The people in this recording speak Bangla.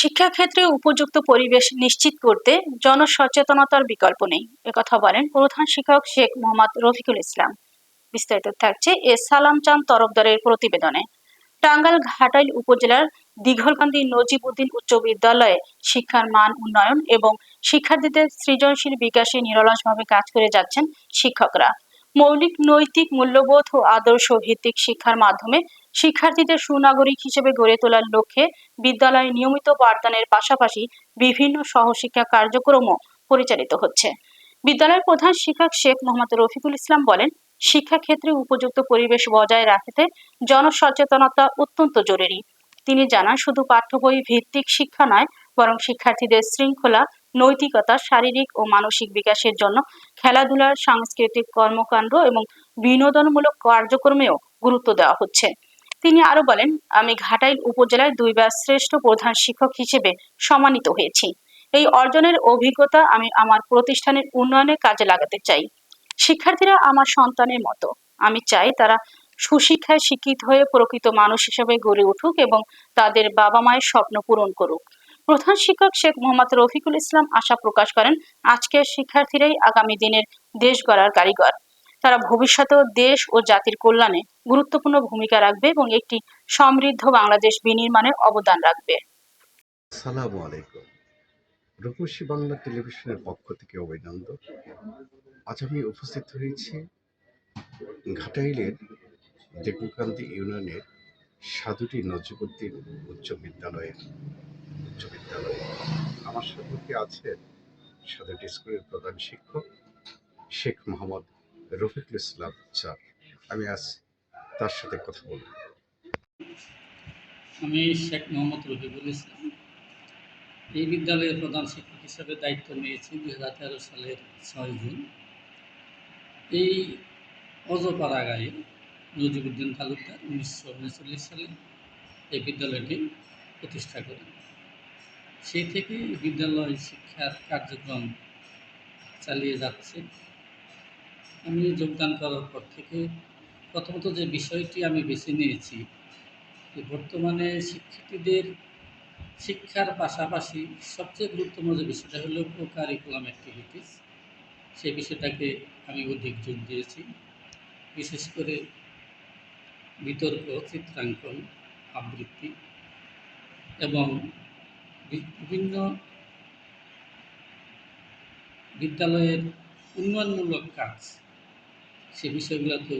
শিক্ষাক্ষেত্রে উপযুক্ত পরিবেশ নিশ্চিত করতে জনসচেতনতার বিকল্প নেই, একথা বলেন প্রধান শিক্ষক শেখ মোহাম্মদ রফিকুল ইসলাম। বিস্তারিত থাকছে সালাম চাঁদ তরফদারের প্রতিবেদনে। টাঙ্গাইল ঘাটাইল উপজেলার দিঘলকান্দি নজিব উদ্দিন উচ্চ বিদ্যালয়ে শিক্ষার মান উন্নয়ন এবং শিক্ষার্থীদের সৃজনশীল বিকাশে নিরলসভাবে কাজ করে যাচ্ছেন শিক্ষকরা। মৌলিক নৈতিক মূল্যবোধ ও আদর্শ ভিত্তিক শিক্ষার মাধ্যমে শিক্ষার্থীদের সুনাগরিক হিসেবে গড়ে তোলার লক্ষ্যে বিদ্যালয়ে নিয়মিত পাঠদানের পাশাপাশি বিভিন্ন সহশিক্ষা কার্যক্রমও পরিচালিত হচ্ছে। বিদ্যালয়ের প্রধান শিক্ষক শেখ মোহাম্মদ রফিকুল ইসলাম বলেন, শিক্ষাক্ষেত্রে উপযুক্ত পরিবেশ বজায় রাখতে জনসচেতনতা অত্যন্ত জরুরি। তিনি জানান, শুধু পাঠ্য বই ভিত্তিক শিক্ষা নয়, বরং শিক্ষার্থীদের শৃঙ্খলা, নৈতিকতা, শারীরিক ও মানসিক বিকাশের জন্য খেলাধুলার, সাংস্কৃতিক কর্মকাণ্ড এবং বিনোদনমূলক কার্যক্রমেও গুরুত্ব দেওয়া হচ্ছে। তিনি আরো বলেন, আমি ঘাটাইল উপজেলায় 2 বার শ্রেষ্ঠ প্রধান শিক্ষক হিসেবে সম্মানিত হয়েছি। এই অর্জনের অভিজ্ঞতা আমি আমার প্রতিষ্ঠানের উন্নয়নে কাজে লাগাতে চাই। শিক্ষার্থীরা আমার সন্তানের মতো। আমি চাই তারা সুশিক্ষায় শিক্ষিত হয়ে প্রকৃত মানুষ হিসেবে গড়ে উঠুক এবং তাদের বাবা মায়ের স্বপ্ন পূরণ করুক। প্রধান শিক্ষক শেখ মোহাম্মদ রফিকুল ইসলাম আশা প্রকাশ করেন, আজকের শিক্ষার্থীরাই আগামী দিনের দেশ গড়ার কারিগর। তারা ভবিষ্যতেও দেশ ও জাতির কল্যাণে গুরুত্বপূর্ণ ভূমিকা রাখবে এবং একটি সমৃদ্ধ বাংলাদেশ বিনির্মাণে অবদান রাখবে। আসসালামু আলাইকুম। রূপসী বাংলা টেলিভিশনের পক্ষ থেকে অভিনন্দন। আজ আমি উপস্থিত হয়েছি ঘাটাইলের দেগুকান্দি ইউনিয়নের সাধুটি নজিবুদ্দিন উচ্চ বিদ্যালয়ে। আমার সাথে আছেন সাধুটি স্কুলের প্রধান শিক্ষক শেখ মোহাম্মদ রফিকুল ইসলাম স্যার। আমি আজ তার সাথে কথা বলব। আমি শেখ মোহাম্মদ রফিকুল ইসলাম এই বিদ্যালয়ের প্রধান শিক্ষক হিসেবে দায়িত্ব নিয়েছি 2013 সালের 6 জুন। এই অজপাড়াগাঁয়ে নজিবুদ্দিন তালুকদার 1939 সালে এই বিদ্যালয়টি প্রতিষ্ঠা করেন। সেই থেকে বিদ্যালয় শিক্ষার কার্যক্রম চালিয়ে যাচ্ছে। আমি যোগদান করার পর থেকে প্রথমত যে বিষয়টি আমি বেছে নিয়েছি, বর্তমানে শিক্ষার্থীদের শিক্ষার পাশাপাশি সবচেয়ে গুরুত্বপূর্ণ যে বিষয়টা হলো কারিকুলাম অ্যাক্টিভিটিস, সেই বিষয়টাকে আমি অধিক জোর দিয়েছি। বিশেষ করে বিতর্ক, চিত্রাঙ্কন, আবৃত্তি এবং বিভিন্ন বিদ্যালয়ের উন্নয়নমূলক কাজ, সে বিষয়গুলোকে